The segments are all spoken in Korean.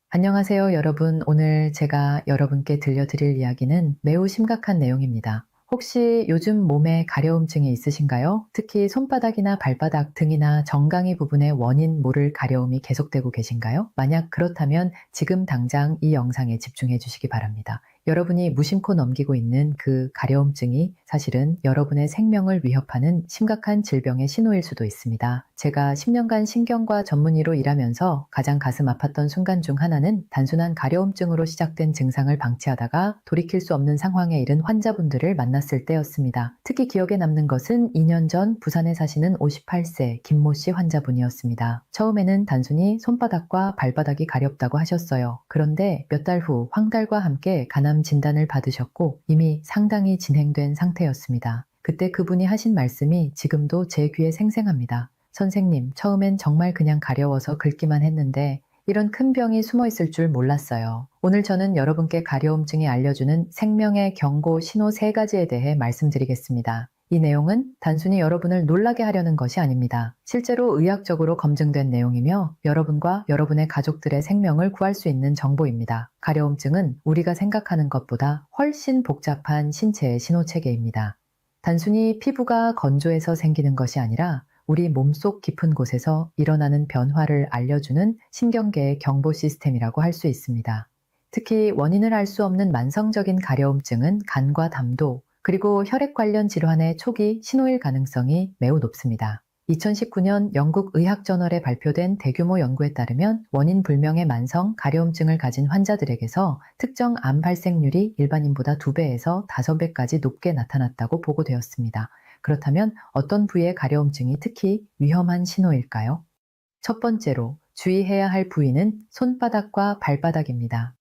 안녕하세요, 여러분. 오늘 제가 여러분께 들려드릴 이야기는 매우 심각한 내용입니다. 혹시 요즘 몸에 가려움증이 있으신가요? 특히 손바닥이나 발바닥 등이나 정강이 부분의 원인 모를 가려움이 계속되고 계신가요? 만약 그렇다면 지금 당장 이 영상에 집중해 주시기 바랍니다. 여러분이 무심코 넘기고 있는 그 가려움증이 사실은 여러분의 생명을 위협하는 심각한 질병의 신호일 수도 있습니다. 제가 10년간 신경과 전문의로 일하면서 가장 가슴 아팠던 순간 중 하나는 단순한 가려움증으로 시작된 증상을 방치하다가 돌이킬 수 없는 상황에 이른 환자분들을 만났을 때였습니다. 특히 기억에 남는 것은 2년 전 부산에 사시는 58세 김모 씨 환자분이었습니다. 처음에는 단순히 손바닥과 발바닥이 가렵다고 하셨어요. 그런데 몇 달 후 황달과 함께 간암 진단을 받으셨고 이미 상당히 진행된 상태였습니다. 그때 그분이 하신 말씀이 지금도 제 귀에 생생합니다. 선생님, 처음엔 정말 그냥 가려워서 긁기만 했는데 이런 큰 병이 숨어 있을 줄 몰랐어요. 오늘 저는 여러분께 가려움증이 알려주는 생명의 경고 신호 3가지에 대해 말씀드리겠습니다. 이 내용은 단순히 여러분을 놀라게 하려는 것이 아닙니다. 실제로 의학적으로 검증된 내용이며 여러분과 여러분의 가족들의 생명을 구할 수 있는 정보입니다. 가려움증은 우리가 생각하는 것보다 훨씬 복잡한 신체의 신호체계입니다. 단순히 피부가 건조해서 생기는 것이 아니라 우리 몸속 깊은 곳에서 일어나는 변화를 알려주는 신경계의 경보 시스템이라고 할 수 있습니다. 특히 원인을 알 수 없는 만성적인 가려움증은 간과 담도, 그리고 혈액 관련 질환의 초기 신호일 가능성이 매우 높습니다. 2019년 영국 의학저널에 발표된 대규모 연구에 따르면 원인 불명의 만성 가려움증을 가진 환자들에게서 특정 암 발생률이 일반인보다 2배에서 5배까지 높게 나타났다고 보고되었습니다. 그렇다면 어떤 부위의 가려움증이 특히 위험한 신호일까요? 첫 번째로 주의해야 할 부위는 손바닥과 발바닥입니다.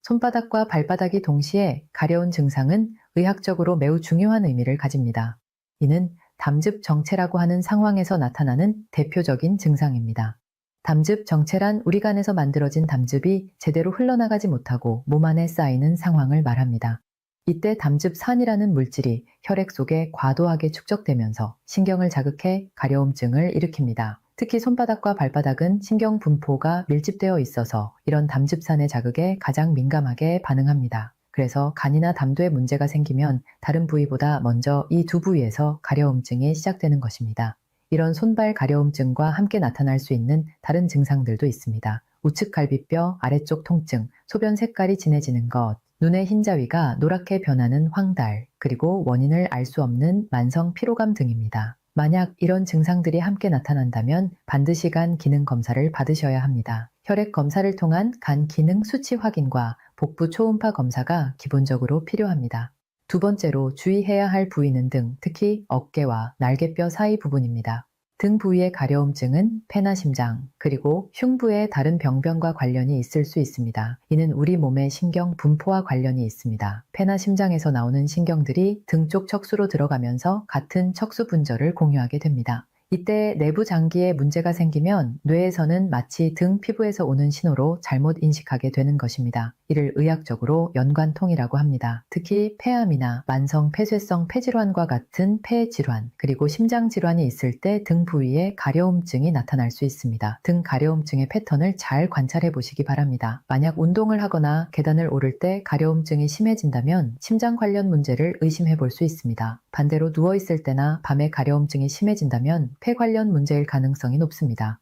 손바닥과 발바닥이 동시에 가려운 증상은 의학적으로 매우 중요한 의미를 가집니다. 이는 담즙 정체라고 하는 상황에서 나타나는 대표적인 증상입니다. 담즙 정체란 우리 간에서 만들어진 담즙이 제대로 흘러나가지 못하고 몸 안에 쌓이는 상황을 말합니다. 이때 담즙산이라는 물질이 혈액 속에 과도하게 축적되면서 신경을 자극해 가려움증을 일으킵니다. 특히 손바닥과 발바닥은 신경 분포가 밀집되어 있어서 이런 담즙산의 자극에 가장 민감하게 반응합니다. 그래서 간이나 담도에 문제가 생기면 다른 부위보다 먼저 이 두 부위에서 가려움증이 시작되는 것입니다. 이런 손발 가려움증과 함께 나타날 수 있는 다른 증상들도 있습니다. 우측 갈비뼈 아래쪽 통증, 소변 색깔이 진해지는 것, 눈의 흰자위가 노랗게 변하는 황달, 그리고 원인을 알 수 없는 만성 피로감 등입니다. 만약 이런 증상들이 함께 나타난다면 반드시 간 기능 검사를 받으셔야 합니다. 혈액 검사를 통한 간 기능 수치 확인과 복부 초음파 검사가 기본적으로 필요합니다. 두 번째로 주의해야 할 부위는 등, 특히 어깨와 날개뼈 사이 부분입니다. 등 부위의 가려움증은 폐나 심장, 그리고 흉부의 다른 병변과 관련이 있을 수 있습니다. 이는 우리 몸의 신경 분포와 관련이 있습니다. 폐나 심장에서 나오는 신경들이 등 쪽 척수로 들어가면서 같은 척수 분절을 공유하게 됩니다. 이때 내부 장기에 문제가 생기면 뇌에서는 마치 등 피부에서 오는 신호로 잘못 인식하게 되는 것입니다. 이를 의학적으로 연관통이라고 합니다. 특히 폐암이나 만성 폐쇄성 폐질환과 같은 폐질환, 그리고 심장 질환이 있을 때 등 부위에 가려움증이 나타날 수 있습니다. 등 가려움증의 패턴을 잘 관찰해 보시기 바랍니다. 만약 운동을 하거나 계단을 오를 때 가려움증이 심해진다면 심장 관련 문제를 의심해 볼 수 있습니다. 반대로 누워 있을 때나 밤에 가려움증이 심해진다면 폐 관련 문제일 가능성이 높습니다.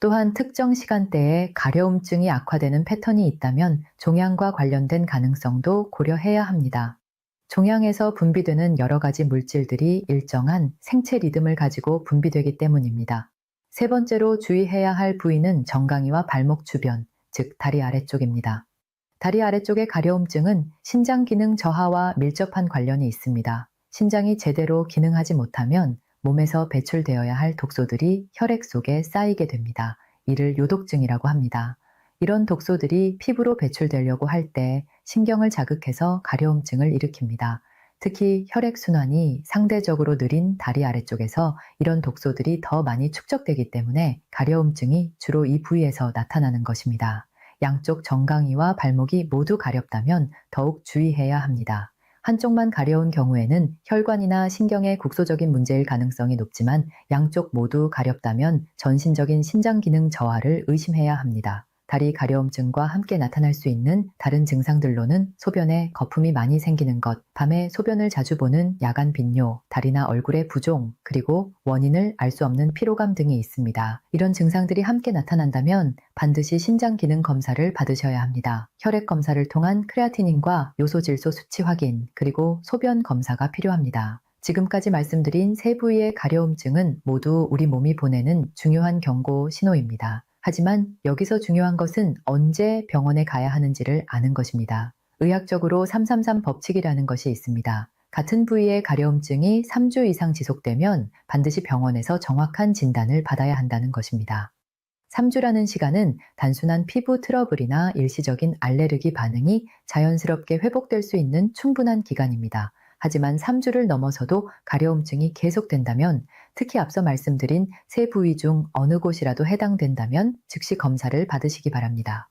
또한 특정 시간대에 가려움증이 악화되는 패턴이 있다면 종양과 관련된 가능성도 고려해야 합니다. 종양에서 분비되는 여러 가지 물질들이 일정한 생체 리듬을 가지고 분비되기 때문입니다. 세 번째로 주의해야 할 부위는 정강이와 발목 주변, 즉 다리 아래쪽입니다. 다리 아래쪽의 가려움증은 신장 기능 저하와 밀접한 관련이 있습니다. 신장이 제대로 기능하지 못하면 몸에서 배출되어야 할 독소들이 혈액 속에 쌓이게 됩니다. 이를 요독증이라고 합니다. 이런 독소들이 피부로 배출되려고 할 때 신경을 자극해서 가려움증을 일으킵니다. 특히 혈액순환이 상대적으로 느린 다리 아래쪽에서 이런 독소들이 더 많이 축적되기 때문에 가려움증이 주로 이 부위에서 나타나는 것입니다. 양쪽 정강이와 발목이 모두 가렵다면 더욱 주의해야 합니다. 한쪽만 가려운 경우에는 혈관이나 신경의 국소적인 문제일 가능성이 높지만 양쪽 모두 가렵다면 전신적인 신장 기능 저하를 의심해야 합니다. 다리 가려움증과 함께 나타날 수 있는 다른 증상들로는 소변에 거품이 많이 생기는 것, 밤에 소변을 자주 보는 야간 빈뇨, 다리나 얼굴의 부종, 그리고 원인을 알 수 없는 피로감 등이 있습니다. 이런 증상들이 함께 나타난다면 반드시 신장 기능 검사를 받으셔야 합니다. 혈액 검사를 통한 크레아티닌과 요소질소 수치 확인, 그리고 소변 검사가 필요합니다. 지금까지 말씀드린 세 부위의 가려움증은 모두 우리 몸이 보내는 중요한 경고 신호입니다. 하지만 여기서 중요한 것은 언제 병원에 가야 하는지를 아는 것입니다. 의학적으로 333 법칙이라는 것이 있습니다. 같은 부위의 가려움증이 3주 이상 지속되면 반드시 병원에서 정확한 진단을 받아야 한다는 것입니다. 3주라는 시간은 단순한 피부 트러블이나 일시적인 알레르기 반응이 자연스럽게 회복될 수 있는 충분한 기간입니다. 하지만 3주를 넘어서도 가려움증이 계속된다면, 특히 앞서 말씀드린 세 부위 중 어느 곳이라도 해당된다면 즉시 검사를 받으시기 바랍니다.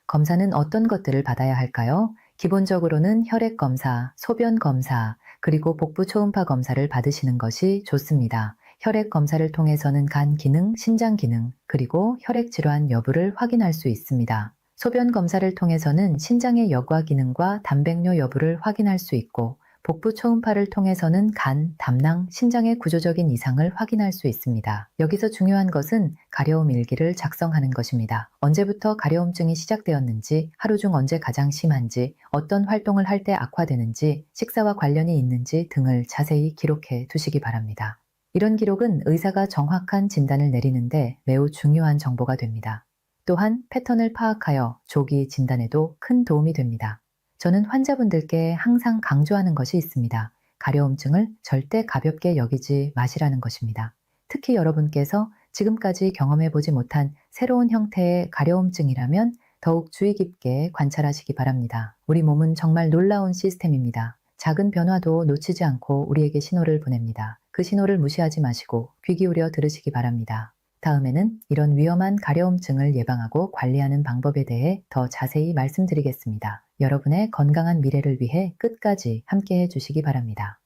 검사는 어떤 것들을 받아야 할까요? 기본적으로는 혈액 검사, 소변 검사, 그리고 복부 초음파 검사를 받으시는 것이 좋습니다. 혈액 검사를 통해서는 간 기능, 신장 기능, 그리고 혈액 질환 여부를 확인할 수 있습니다. 소변 검사를 통해서는 신장의 여과 기능과 단백뇨 여부를 확인할 수 있고, 복부 초음파를 통해서는 간, 담낭, 신장의 구조적인 이상을 확인할 수 있습니다. 여기서 중요한 것은 가려움 일기를 작성하는 것입니다. 언제부터 가려움증이 시작되었는지, 하루 중 언제 가장 심한지, 어떤 활동을 할 때 악화되는지, 식사와 관련이 있는지 등을 자세히 기록해 두시기 바랍니다. 이런 기록은 의사가 정확한 진단을 내리는데 매우 중요한 정보가 됩니다. 또한 패턴을 파악하여 조기 진단에도 큰 도움이 됩니다. 저는 환자분들께 항상 강조하는 것이 있습니다. 가려움증을 절대 가볍게 여기지 마시라는 것입니다. 특히 여러분께서 지금까지 경험해보지 못한 새로운 형태의 가려움증이라면 더욱 주의 깊게 관찰하시기 바랍니다. 우리 몸은 정말 놀라운 시스템입니다. 작은 변화도 놓치지 않고 우리에게 신호를 보냅니다. 그 신호를 무시하지 마시고 귀 기울여 들으시기 바랍니다. 다음에는 이런 위험한 가려움증을 예방하고 관리하는 방법에 대해 더 자세히 말씀드리겠습니다. 여러분의 건강한 미래를 위해 끝까지 함께 해주시기 바랍니다.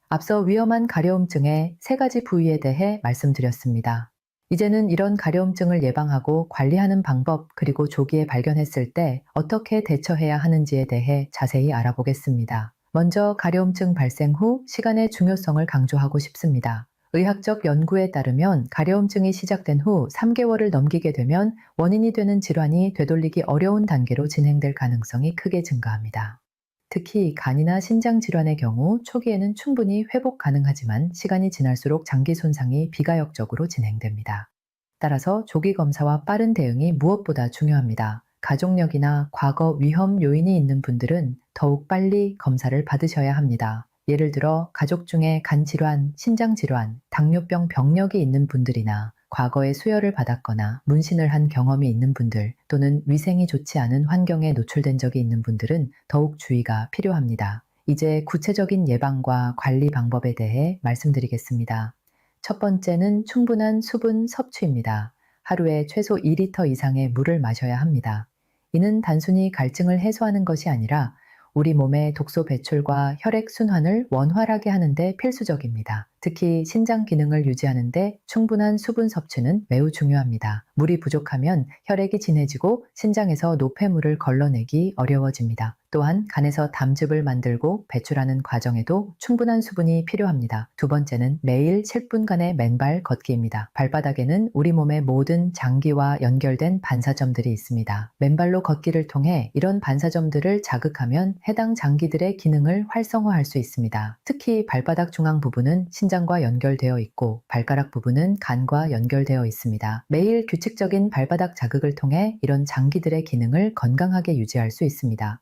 앞서 위험한 가려움증의 3가지 부위에 대해 말씀드렸습니다. 이제는 이런 가려움증을 예방하고 관리하는 방법, 그리고 조기에 발견했을 때 어떻게 대처해야 하는지에 대해 자세히 알아보겠습니다. 먼저 가려움증 발생 후 시간의 중요성을 강조하고 싶습니다. 의학적 연구에 따르면 가려움증이 시작된 후 3개월을 넘기게 되면 원인이 되는 질환이 되돌리기 어려운 단계로 진행될 가능성이 크게 증가합니다. 특히 간이나 신장 질환의 경우 초기에는 충분히 회복 가능하지만 시간이 지날수록 장기 손상이 비가역적으로 진행됩니다. 따라서 조기 검사와 빠른 대응이 무엇보다 중요합니다. 가족력이나 과거 위험 요인이 있는 분들은 더욱 빨리 검사를 받으셔야 합니다. 예를 들어 가족 중에 간 질환, 신장 질환, 당뇨병 병력이 있는 분들이나 과거에 수혈을 받았거나 문신을 한 경험이 있는 분들, 또는 위생이 좋지 않은 환경에 노출된 적이 있는 분들은 더욱 주의가 필요합니다. 이제 구체적인 예방과 관리 방법에 대해 말씀드리겠습니다. 첫 번째는 충분한 수분 섭취입니다. 하루에 최소 2리터 이상의 물을 마셔야 합니다. 이는 단순히 갈증을 해소하는 것이 아니라 우리 몸의 독소 배출과 혈액 순환을 원활하게 하는데 필수적입니다. 특히 신장 기능을 유지하는데 충분한 수분 섭취는 매우 중요합니다. 물이 부족하면 혈액이 진해지고 신장에서 노폐물을 걸러내기 어려워집니다. 또한 간에서 담즙을 만들고 배출하는 과정에도 충분한 수분이 필요합니다. 두 번째는 매일 7분간의 맨발 걷기입니다. 발바닥에는 우리 몸의 모든 장기와 연결된 반사점들이 있습니다. 맨발로 걷기를 통해 이런 반사점들을 자극하면 해당 장기들의 기능을 활성화할 수 있습니다. 특히 발바닥 중앙 부분은 신장과 연결되어 있고 발가락 부분은 간과 연결되어 있습니다. 매일 규칙적인 발바닥 자극을 통해 이런 장기들의 기능을 건강하게 유지할 수 있습니다.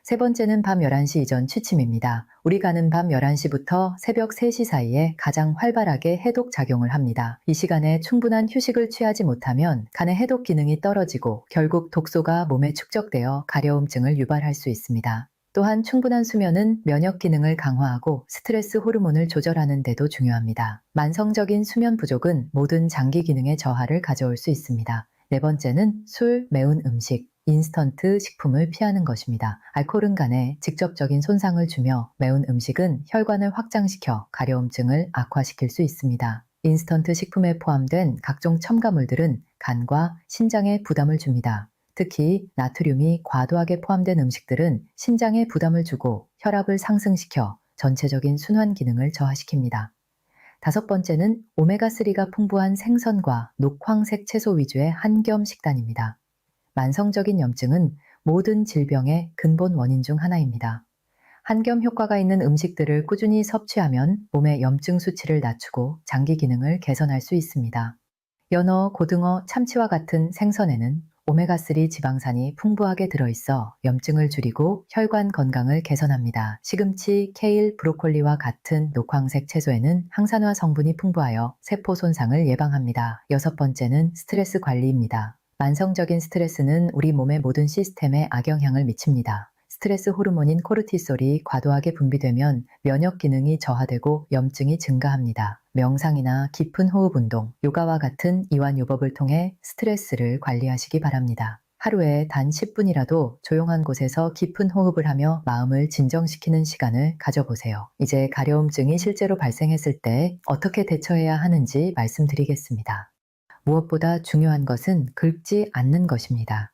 세 번째는 밤 11시 이전 취침입니다. 우리 간은 밤 11시부터 새벽 3시 사이에 가장 활발하게 해독 작용을 합니다. 이 시간에 충분한 휴식을 취하지 못하면 간의 해독 기능이 떨어지고 결국 독소가 몸에 축적되어 가려움증을 유발할 수 있습니다. 또한 충분한 수면은 면역 기능을 강화하고 스트레스 호르몬을 조절하는 데도 중요합니다. 만성적인 수면 부족은 모든 장기 기능의 저하를 가져올 수 있습니다. 네 번째는 술, 매운 음식, 인스턴트 식품을 피하는 것입니다. 알코올은 간에 직접적인 손상을 주며 매운 음식은 혈관을 확장시켜 가려움증을 악화시킬 수 있습니다. 인스턴트 식품에 포함된 각종 첨가물들은 간과 신장에 부담을 줍니다. 특히 나트륨이 과도하게 포함된 음식들은 신장에 부담을 주고 혈압을 상승시켜 전체적인 순환 기능을 저하시킵니다. 다섯 번째는 오메가3가 풍부한 생선과 녹황색 채소 위주의 한겸 식단입니다. 만성적인 염증은 모든 질병의 근본 원인 중 하나입니다. 한겸 효과가 있는 음식들을 꾸준히 섭취하면 몸의 염증 수치를 낮추고 장기 기능을 개선할 수 있습니다. 연어, 고등어, 참치와 같은 생선에는 오메가3 지방산이 풍부하게 들어있어 염증을 줄이고 혈관 건강을 개선합니다. 시금치, 케일, 브로콜리와 같은 녹황색 채소에는 항산화 성분이 풍부하여 세포 손상을 예방합니다. 여섯 번째는 스트레스 관리입니다. 만성적인 스트레스는 우리 몸의 모든 시스템에 악영향을 미칩니다. 스트레스 호르몬인 코르티솔이 과도하게 분비되면 면역 기능이 저하되고 염증이 증가합니다. 명상이나 깊은 호흡 운동, 요가와 같은 이완요법을 통해 스트레스를 관리하시기 바랍니다. 하루에 단 10분이라도 조용한 곳에서 깊은 호흡을 하며 마음을 진정시키는 시간을 가져보세요. 이제 가려움증이 실제로 발생했을 때 어떻게 대처해야 하는지 말씀드리겠습니다. 무엇보다 중요한 것은 긁지 않는 것입니다.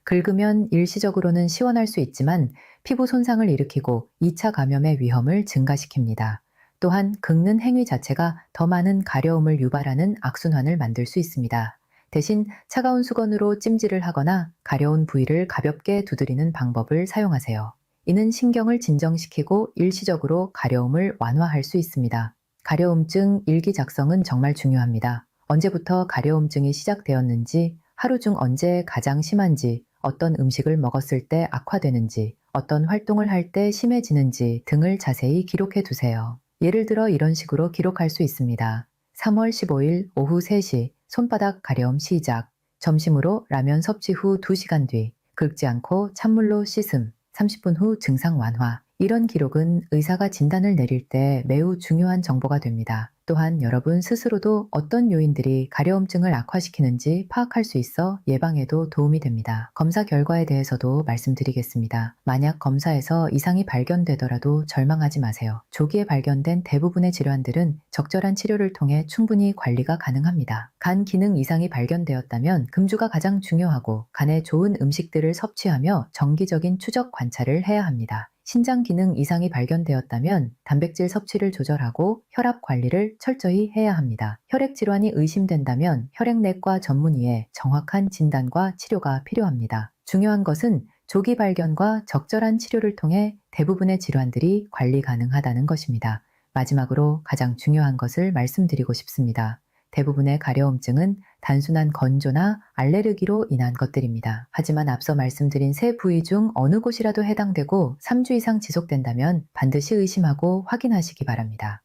긁으면 일시적으로는 시원할 수 있지만 피부 손상을 일으키고 2차 감염의 위험을 증가시킵니다. 또한 긁는 행위 자체가 더 많은 가려움을 유발하는 악순환을 만들 수 있습니다. 대신 차가운 수건으로 찜질을 하거나 가려운 부위를 가볍게 두드리는 방법을 사용하세요. 이는 신경을 진정시키고 일시적으로 가려움을 완화할 수 있습니다. 가려움증 일기 작성은 정말 중요합니다. 언제부터 가려움증이 시작되었는지, 하루 중 언제 가장 심한지, 어떤 음식을 먹었을 때 악화되는지, 어떤 활동을 할 때 심해지는지 등을 자세히 기록해 두세요. 예를 들어 이런 식으로 기록할 수 있습니다. 3월 15일 오후 3시 손바닥 가려움 시작. 점심으로 라면 섭취 후 2시간 뒤 긁지 않고 찬물로 씻음. 30분 후 증상 완화. 이런 기록은 의사가 진단을 내릴 때 매우 중요한 정보가 됩니다. 또한 여러분 스스로도 어떤 요인들이 가려움증을 악화시키는지 파악할 수 있어 예방에도 도움이 됩니다. 검사 결과에 대해서도 말씀드리겠습니다. 만약 검사에서 이상이 발견되더라도 절망하지 마세요. 조기에 발견된 대부분의 질환들은 적절한 치료를 통해 충분히 관리가 가능합니다. 간 기능 이상이 발견되었다면 금주가 가장 중요하고 간에 좋은 음식들을 섭취하며 정기적인 추적 관찰을 해야 합니다. 신장 기능 이상이 발견되었다면 단백질 섭취를 조절하고 혈압 관리를 철저히 해야 합니다. 혈액 질환이 의심된다면 혈액내과 전문의의 정확한 진단과 치료가 필요합니다. 중요한 것은 조기 발견과 적절한 치료를 통해 대부분의 질환들이 관리 가능하다는 것입니다. 마지막으로 가장 중요한 것을 말씀드리고 싶습니다. 대부분의 가려움증은 단순한 건조나 알레르기로 인한 것들입니다. 하지만 앞서 말씀드린 세 부위 중 어느 곳이라도 해당되고 3주 이상 지속된다면 반드시 의심하고 확인하시기 바랍니다.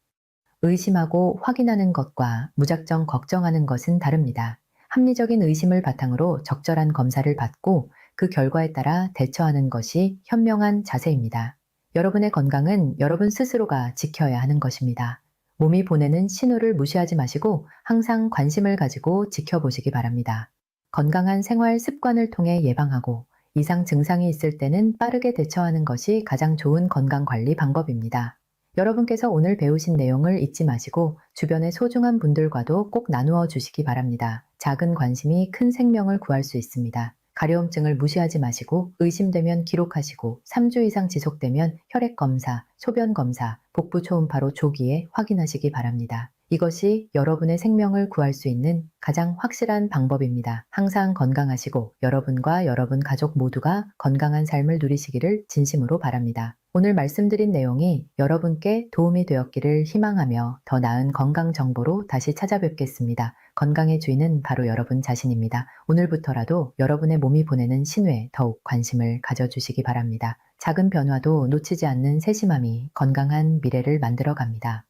의심하고 확인하는 것과 무작정 걱정하는 것은 다릅니다. 합리적인 의심을 바탕으로 적절한 검사를 받고 그 결과에 따라 대처하는 것이 현명한 자세입니다. 여러분의 건강은 여러분 스스로가 지켜야 하는 것입니다. 몸이 보내는 신호를 무시하지 마시고 항상 관심을 가지고 지켜보시기 바랍니다. 건강한 생활 습관을 통해 예방하고 이상 증상이 있을 때는 빠르게 대처하는 것이 가장 좋은 건강관리 방법입니다. 여러분께서 오늘 배우신 내용을 잊지 마시고 주변의 소중한 분들과도 꼭 나누어 주시기 바랍니다. 작은 관심이 큰 생명을 구할 수 있습니다. 가려움증을 무시하지 마시고 의심되면 기록하시고 3주 이상 지속되면 혈액검사, 소변검사, 복부 초음파로 조기에 확인하시기 바랍니다. 이것이 여러분의 생명을 구할 수 있는 가장 확실한 방법입니다. 항상 건강하시고 여러분과 여러분 가족 모두가 건강한 삶을 누리시기를 진심으로 바랍니다. 오늘 말씀드린 내용이 여러분께 도움이 되었기를 희망하며 더 나은 건강 정보로 다시 찾아뵙겠습니다. 건강의 주인은 바로 여러분 자신입니다. 오늘부터라도 여러분의 몸이 보내는 신호에 더욱 관심을 가져주시기 바랍니다. 작은 변화도 놓치지 않는 세심함이 건강한 미래를 만들어 갑니다.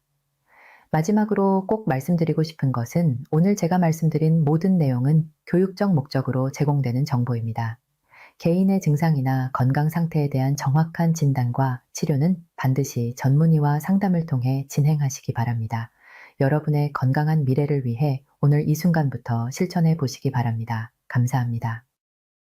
마지막으로 꼭 말씀드리고 싶은 것은 오늘 제가 말씀드린 모든 내용은 교육적 목적으로 제공되는 정보입니다. 개인의 증상이나 건강 상태에 대한 정확한 진단과 치료는 반드시 전문의와 상담을 통해 진행하시기 바랍니다. 여러분의 건강한 미래를 위해 오늘 이 순간부터 실천해 보시기 바랍니다. 감사합니다.